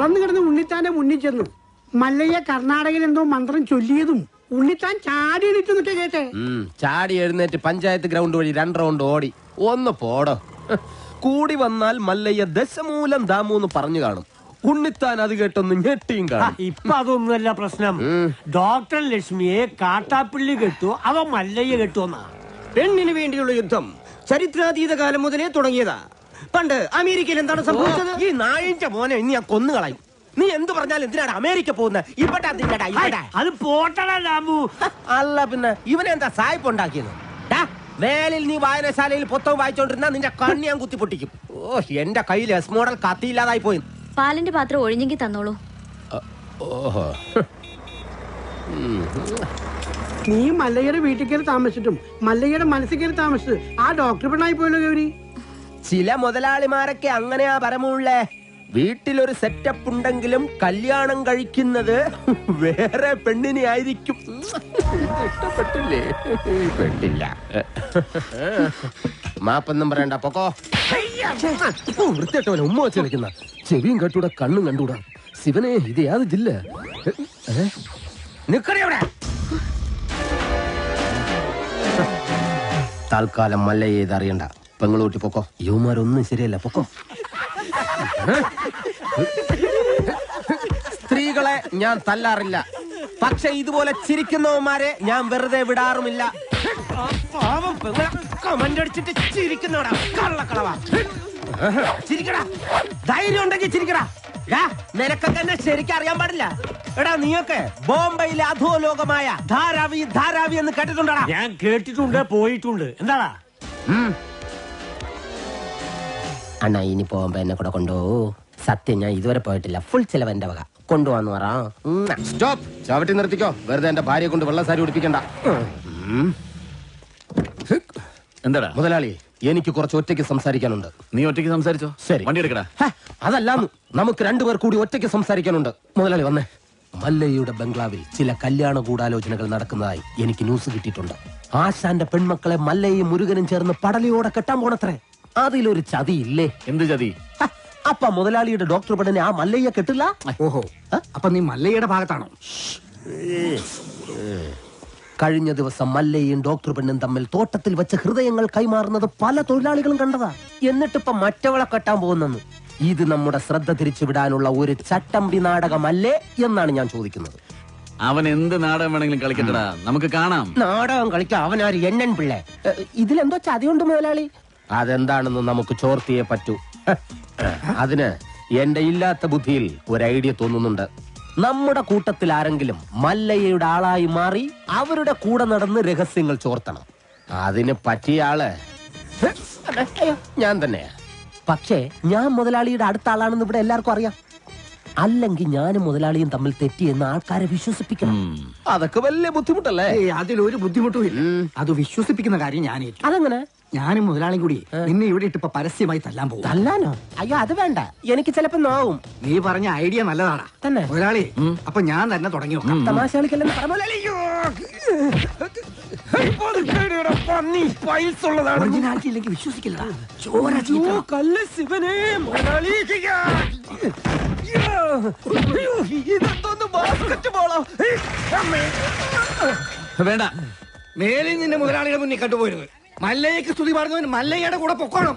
വന്നു കിടന്ന് ഉണ്ണിത്താന്റെ മുന്നിൽ ചെന്നു. മല്ലയ്യ കർണാടകയിൽ എന്തോ മന്ത്രം ചൊല്ലിയതും ഉണ്ണിത്താൻ ചാടി എഴുന്നേറ്റ് നിൽക്കെ കേട്ടെ. ചാടി എഴുന്നേറ്റ് പഞ്ചായത്ത് ഗ്രൗണ്ട് വഴി 2 റൗണ്ട് ഓടി. ഒന്ന് പോടോ. കൂടി വന്നാൽ മല്ലയ്യ ദശമൂലം ദാമൂന്ന് പറഞ്ഞു കാണും. ഉണ്ണിത്താൻ അത് കേട്ടൊന്ന് ഞെട്ടിയും കാണും. ഇപ്പൊ അതൊന്നുമല്ല പ്രശ്നം. ഡോക്ടർ ലക്ഷ്മിയെ കാട്ടാപ്പിള്ളി കെട്ടു, അവ മല്ലയ്യ കെട്ടുവന്നാ. പെണ്ണിന് വേണ്ടിയുള്ള യുദ്ധം ചരിത്രാതീത കാലം മുതലേ തുടങ്ങിയതാ. പണ്ട് അമേരിക്കയിൽ എന്താണ് സംഭവിച്ചത്? ഈ നായിന്റെ മോനെ ഇനി ഞാൻ കൊന്നുകളയും. നീ എന്ത് പറഞ്ഞാലും എന്തിനാണ് അമേരിക്ക പോകുന്നത്? ഇവിടെ അത് പോട്ടടാ ദാമു. അല്ല പിന്നെ ഇവനെന്താ സായിപ്പ് ഉണ്ടാക്കിയത്? വേലിൽ നീ വായനശാലയിൽ പുസ്തകം വായിച്ചോണ്ടിരുന്ന നിന്റെ കണ്ണ് ഞാൻ കുത്തി പൊട്ടിക്കും. ഓ, എന്റെ കയ്യിൽ എസ് മോഡൽ കത്തിയില്ലാതായി പോയി. പാലിന്റെ പാത്രം ഒഴിഞ്ഞെങ്കിൽ തന്നോളൂ. ഓഹോ, നീ മല്ലയ്യയുടെ വീട്ടിൽ കയറി താമസിച്ചിട്ടും മല്ലയ്യയുടെ മനസ്സിൽ കയറി താമസിച്ചത് ആ ഡോക്ടർ പെണ്ണായി പോയല്ലോ ഗൗരി. ചില മുതലാളിമാരൊക്കെ അങ്ങനെയാ പരമുള്ളേ. വീട്ടിലൊരു സെറ്റപ്പ് ഉണ്ടെങ്കിലും കല്യാണം കഴിക്കുന്നത് വേറെ പെണ്ണിനെ ആയിരിക്കും. ഇഷ്ടപ്പെട്ടില്ലേ? പെട്ടില്ല. മാപ്പൊന്നും പറയണ്ട, പൊക്കോ. വൃത്തിയായിട്ടവനെ ഉമ്മ വെച്ച് കളിക്കുന്ന. ചെവിയും കെട്ടൂടാ, കണ്ണും കണ്ടൂടാ. ശിവനെ, ഇത് യാത് ജില്ല? നിക്കടെ. തൽക്കാലം മല്ലയെ ഇത് അറിയണ്ട. പെങ്ങളൂട്ടി പൊക്കോ. യുവമാരൊന്നും ശരിയല്ല, പൊക്കോ. സ്ത്രീകളെ ഞാൻ തല്ലാറില്ല, പക്ഷെ ഇതുപോലെ ചിരിക്കുന്നവന്മാരെ ഞാൻ വെറുതെ വിടാറുമില്ല. കമന്റടിച്ചിട്ട് ചിരിക്കുന്നവടാ കള്ളക്കളവാ. ചിരിക്കടാ, ധൈര്യം ഉണ്ടെങ്കിൽ ചിരിക്കടാ. നിനക്കൊക്കെ എന്നെ ശരിക്കും അറിയാൻ പാടില്ല. എടാ, നീയൊക്കെ ബോംബെയിലെ അധോലോകമായ ധാരാവി ധാരാവി എന്ന് കേട്ടിട്ടുണ്ടാ? ഞാൻ കേട്ടിട്ടുണ്ട്, പോയിട്ടുണ്ട്. എന്താടാ അണ്ണാ, ഇനി പോകുമ്പോ എന്നെ കൂടെ കൊണ്ടുപോകൂ. സത്യം, ഞാൻ ഇതുവരെ പോയിട്ടില്ല. ഫുൾ ചെലവ് എന്റെ വക. കൊണ്ടുപോവാന്ന് പറ. സ്റ്റോപ്പ്, ചവിട്ടി നിർത്തിക്കോ. വെറുതെ എന്റെ ഭാര്യയെ കൊണ്ട് വെള്ളസാരി ഉടിപ്പിക്കണ്ട. എന്താടാ മുതലാളി, എനിക്ക് കുറച്ച് ഒറ്റയ്ക്ക് സംസാരിക്കാനുണ്ട്. നീ ഒറ്റയ്ക്ക് സംസാരിച്ചോ? ശരി, വണ്ടി എടുക്കടാ. അതല്ലാന്ന്, നമുക്ക് 2 പേർ കൂടി ഒറ്റയ്ക്ക് സംസാരിക്കാനുണ്ട്. മുതലാളി വന്നേ. മല്ലയ്യയുടെ ബംഗ്ലാവിൽ ചില കല്യാണ ഗൂഢാലോചനകൾ നടക്കുന്നതായി എനിക്ക് ന്യൂസ് കിട്ടിയിട്ടുണ്ട്. ആശാന്റെ പെൺമക്കളെ മല്ലയും മുരുകനും ചേർന്ന് പടലിയോടെ കെട്ടാൻ പോണത്രേ. അതിലൊരു ചതിയില്ലേ? എന്ത് ചതി? അപ്പ മുതലാളിയുടെ ഡോക്ടർ പെണ്ണിനെ ആ മല്ലയ്യ കെട്ടില്ല. ഓഹോ, അപ്പൊ നീ മല്ലയ്യയുടെ ഭാഗത്താണോ? കഴിഞ്ഞ ദിവസം മല്ലയും ഡോക്ടർ പെണ്ണും തമ്മിൽ തോട്ടത്തിൽ വെച്ച് ഹൃദയങ്ങൾ കൈമാറുന്നത് പല തൊഴിലാളികളും കണ്ടതാ. എന്നിട്ടിപ്പ മറ്റവളെ കെട്ടാൻ പോകുന്നെന്ന്. ഇത് നമ്മുടെ ശ്രദ്ധ തിരിച്ചുവിടാനുള്ള ഒരു ചട്ടമ്പി നാടകമല്ലേ എന്നാണ് ഞാൻ ചോദിക്കുന്നത്. അവൻ എന്ത് നാടകം വേണമെങ്കിലും കളിക്കട്ടടാ, നമുക്ക് കാണാം. നാടകം കളിക്കാൻ അവനാര് എണ്ണൻ പിള്ളേ? ഇതിലെന്തോ ചതിയുണ്ട് മുതലാളി. അതെന്താണെന്ന് നമുക്ക് ചോർത്തിയേ പറ്റൂ. അതിന് എന്റെ ഇല്ലാത്ത ബുദ്ധിയിൽ ഒരു ഐഡിയ തോന്നുന്നുണ്ട്. നമ്മുടെ കൂട്ടത്തിൽ ആരെങ്കിലും മല്ലയ്യയുടെ ആളായി മാറി അവരുടെ കൂടെ നടന്ന് രഹസ്യങ്ങൾ ചോർത്തണം. അതിന് പറ്റിയ ആള് ഞാൻ തന്നെയാ. പക്ഷേ ഞാൻ മുതലാളിയുടെ അടുത്ത ആളാണെന്ന് ഇവിടെ എല്ലാവർക്കും അറിയാം. അല്ലെങ്കിൽ ഞാനും മുതലാളിയും തമ്മിൽ തെറ്റിയെന്ന് ആൾക്കാരെ വിശ്വസിപ്പിക്കണം. അതൊക്കെ വലിയ ബുദ്ധിമുട്ടല്ലേ? അതിലൊരു ബുദ്ധിമുട്ടുമില്ല. അത് വിശ്വസിപ്പിക്കുന്ന കാര്യം ഞാൻ. അതെങ്ങനെ? ഞാനും മുതലാളിയും കൂടി നിന്നെ ഇവിടെ ഇട്ടിപ്പോ പരസ്യമായി തല്ലാൻ പോകും. തല്ലാനോ? അയ്യോ, അത് വേണ്ട. എനിക്ക് ചിലപ്പോ നോവും. നീ പറഞ്ഞ ഐഡിയ നല്ലതാണ് തന്നെ മുതലാളി. അപ്പൊ ഞാൻ തന്നെ തുടങ്ങി നോക്കാം. തമാശ കളിക്കല്ലെന്ന് ഒറിജിനാലിറ്റി വിശ്വസിക്കില്ല. വേണ്ട, മേലിൽ നിന്റെ മുതലാളിയുടെ മുന്നിൽ കണ്ടുപോരുത്. മല്ലയ്യക്ക് സ്തുതി പറഞ്ഞവൻ മല്ലയ്യയുടെ കൂടെ പൊക്കോണം.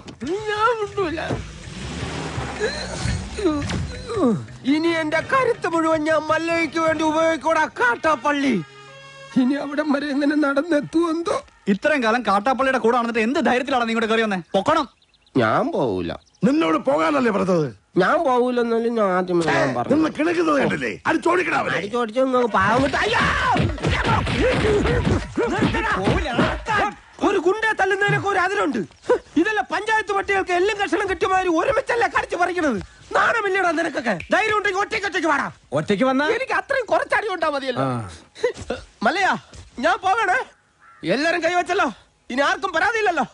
ഇനി എന്റെ കരുത്ത് മുഴുവൻ ഞാൻ മല്ലയ്ക്ക് വേണ്ടി ഉപയോഗിക്കൂടാ. കാട്ടാപ്പള്ളി ഇനി അവിടെ വരെ എങ്ങനെ നടന്നെത്തുവെന്തോ. ഇത്രയും കാലം കാട്ടാപ്പള്ളിയുടെ കൂടെ നടന്നിട്ട് എന്ത് ധൈര്യത്തിലാണ് നീ കൂടെ കയറി വന്നേ? പൊക്കണം. ഞാൻ പോവൂല. നിന്നോട് പോകാനല്ലേ പറഞ്ഞത്? ഞാൻ പോവൂലെന്നാലും ഞാൻ ആദ്യമേ പറഞ്ഞു. കിണക്കുന്നത് കണ്ടില്ലേ? അത് ചോദിക്കണേ. ചോദിച്ചു പാവം. ഒരു ഗുണ്ടെ തല്ലുന്നതിനൊക്കെ ഒരു അതിരുണ്ട്. ഇതല്ല പഞ്ചായത്ത് പട്ടികൾക്ക് എല്ലാം കഷണം കിട്ടിയമാതിരി ഒരുമിച്ചല്ല കടിച്ചു പറിക്കണത്. നാണമില്ലടാ നിനക്കൊക്കെ. ധൈര്യം ഉണ്ടെങ്കിൽ ഒറ്റയ്ക്ക് വാടാ. ഒറ്റയ്ക്ക് വന്നാ എനിക്ക് അത്രയും കുറച്ചടി ഉണ്ടാ മതിയല്ലോ. മല്ലയാ, ഞാൻ പോകണേ. എല്ലാരും കൈവച്ചല്ലോ, ഇനി ആർക്കും പരാതിയില്ലല്ലോ.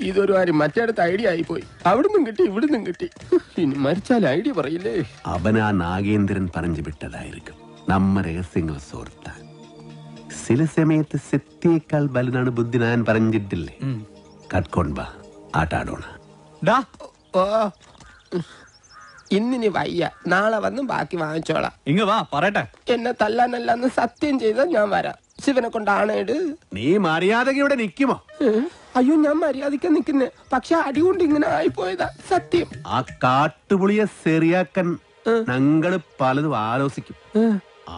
ഇതൊരു കാര്യം മറ്റേടത്ത് ഐഡിയ ആയിപ്പോയി. അവിടുന്നും കിട്ടി ഇവിടുന്നും കിട്ടി. ഇനി മരിച്ചാൽ ഐഡിയ പറയില്ലേ? അവനാ നാഗേന്ദ്രൻ പറഞ്ഞു വിട്ടതായിരിക്കും നമ്മ രഹസ്യങ്ങൾ സോർത്താൻ. ചില സമയത്ത് സത്യേക്കാൾ ബലനാണ് ബുദ്ധി. ഞാൻ പറഞ്ഞിട്ടില്ലേ? കട്ട്കൊണ്ട ആട്ടാടോണ. ഇന്നിനി വയ്യ, നാളെ വന്ന് ബാക്കി വാങ്ങിച്ചോളാം. ഇങ്ങ് വാ പറയട്ടെ. എന്നെ തല്ലാനല്ലെന്ന് സത്യം ചെയ്താൽ ഞാൻ വരാം. ശിവനെ കൊണ്ടാണേട്. നീ മര്യാദക്ക് ഇവിടെ നിക്കുമോ? അയ്യോ, ഞാൻ മര്യാദയ്ക്ക് നിൽക്കുന്നേ, പക്ഷെ അടികൊണ്ട് ഇങ്ങനെ ആയിപ്പോയതാ സത്യം. ആ കാട്ടുപുളിയെ ശരിയാക്കാൻ ഞങ്ങള് പലതും ആലോചിക്കും.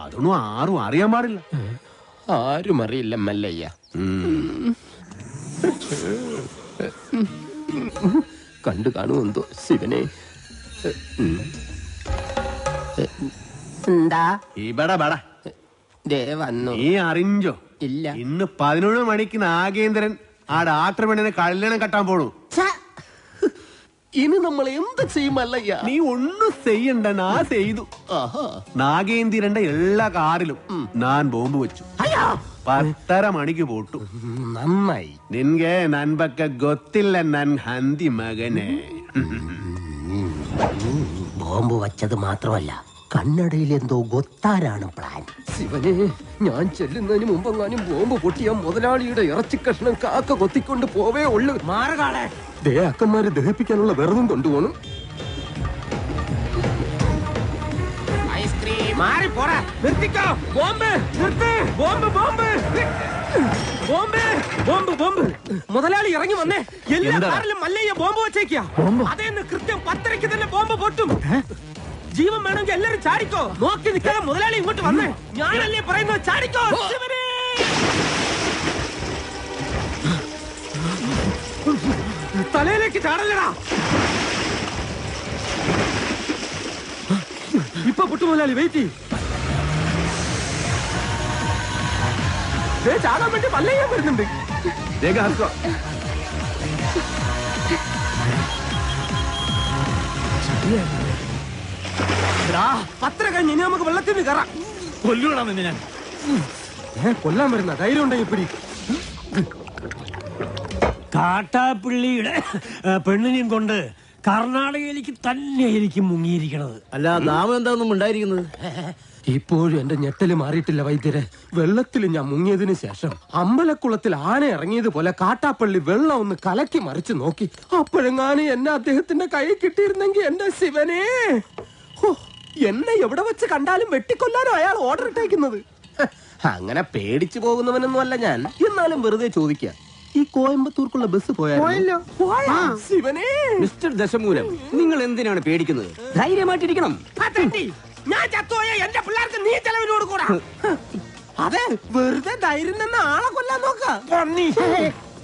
അതൊന്നും ആരും അറിയാൻ പാടില്ല. ആരും അറിയില്ല മല്ലയ്യ. കണ്ടു കാണുമെന്തോ ശിവനെ. എന്താ ഇവിടെ ബട ദേ വന്നു. നീ അറിഞ്ഞോ? ഇല്ല. ഇന്ന് 11 മണിക്ക് നാഗേന്ദ്രൻ ആ ഡാക്ടർ പെണ്ണിനെ കല്യാണം കെട്ടാൻ പോണു. ഇനി നമ്മൾ എന്ത് ചെയ്യും മല്ലയ്യ? നീ ഒന്നും ചെയ്യണ്ട, ഞാൻ ചെയ്തു. നാഗേന്ദ്രന്റെ എല്ലാ കാറിലും ഞാൻ ബോംബ് വെച്ചു. 10:30 മണിക്ക് പോട്ടു. നന്നായി. നിൻಗೆ ನನ್ ಬಗ್ಗೆ ಗೊತ್ತಿಲ್ಲ ನನ್ ಹಂದಿ ಮಗನೇ. ബോംബ് വച്ചത് മാത്രമല്ല, കണ്ണടയിൽ എന്തോ ഗൊത്താരാണ് പ്ലാൻ. ശിവനെ, ഞാൻ ചെല്ലുന്നതിന് മുമ്പെങ്ങാനും ബോംബ് പൊട്ടിയ മുതലാളിയുടെ ഇറച്ചി കഷ്ണം കാക്ക കൊത്തിക്കൊണ്ട് പോവേ ഉള്ളു. മാറുകാളെ അക്കന്മാരെ ദഹിപ്പിക്കാനുള്ള വെറുതും കൊണ്ടുപോകണം. മാറി പോടാ, നിർത്തിക്കോ. ബോംബ് നിർത്ത്, bomb bomb bomb bomb bomb. മുതലാളി ഇറങ്ങി വന്നേ. എല്ലാ കാറിലും മല്ലയ്യ ബോംബ് വെച്ചേക്കാ. അതേന്ന് കൃത്യം 10:30 തന്നെ ബോംബ് പൊട്ടും. ജീവൻ വേണമെങ്കിൽ എല്ലാരും ചാടിക്കോ. നോക്കി നിൽക്കാതെ മുതലാളി ഇങ്ങോട്ട് വന്നേ. ഞാനല്ലേ പറയുന്നത്, ചാടിക്കോ. ശിവനെ, തലയിലേക്ക് ചാടല്ലടാ. ഇപ്പൊ പൊട്ടു മുതലാളി, വെയിറ്റ് ചാടാൻ വേണ്ടി മല്ലയ്യ വരുന്നുണ്ട്. പത്ര കഴിഞ്ഞ് ഇനി നമുക്ക് വെള്ളത്തിൽ നിന്ന് കയറാം. കൊല്ലണം നിന്നെ ഞാൻ. കൊല്ലാൻ വരുന്ന ധൈര്യം ഉണ്ടെങ്കിൽ പിടി. കാട്ടാപ്പിള്ളിയുടെ പെണ്ണിനെയും കൊണ്ട് കർണാടകയിലേക്ക് തന്നെയായിരിക്കും മുങ്ങിയിരിക്കണത്. അല്ല, നാമം എന്താണെന്നും ഉണ്ടായിരിക്കുന്നത്? ഇപ്പോഴും എന്റെ ഞെട്ടല് മാറിയിട്ടില്ല വൈദ്യരെ. വെള്ളത്തിൽ ഞാൻ മുങ്ങിയതിനു ശേഷം അമ്പലക്കുളത്തിൽ ആന ഇറങ്ങിയതുപോലെ കാട്ടാപ്പള്ളി വെള്ളം ഒന്ന് കലക്കി മറിച്ച് നോക്കി. അപ്പോഴെങ്ങാനും എന്നെ അദ്ദേഹത്തിന്റെ കൈ കിട്ടിയിരുന്നെങ്കിൽ എന്റെ ശിവനെ, എന്നെ എവിടെ വെച്ച് കണ്ടാലും വെട്ടിക്കൊല്ലാനോ അയാൾ ഓർഡർ ഇട്ടേക്കുന്നത്. അങ്ങനെ പേടിച്ചു പോകുന്നവനൊന്നും അല്ല ഞാൻ. എന്നാലും വെറുതെ ചോദിക്കാം, ഈ കോയമ്പത്തൂർക്കുള്ള ബസ് പോയല്ലോ. ശിവനെ, മിസ്റ്റർ ദശമൂലം, നിങ്ങൾ എന്തിനാണ് പേടിക്കുന്നത്? ധൈര്യമായിട്ടിരിക്കണം. ഞാൻ ചത്തോയ എന്റെ പിള്ളേർക്ക് നീ ചെലവിന് കൊടുക്കൂടാ. അതെ, വെറുതെ ധൈര്യം തന്നെ ആളെ കൊല്ലാൻ നോക്കാം.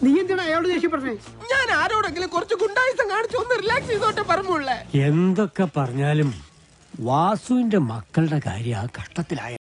നീ എന്തിനാ അയാളോട് ദേഷ്യപ്പെട്ടേ? ഞാൻ ആരോടെങ്കിലും കുറച്ച് ഗുണ്ടായുസം കാണിച്ചു ഒന്ന് റിലാക്സ് ചെയ്തോട്ടെ പറഞ്ഞുള്ളേ. എന്തൊക്കെ പറഞ്ഞാലും വാസുവിന്റെ മക്കളുടെ കാര്യം ആ കഷ്ടത്തിലായ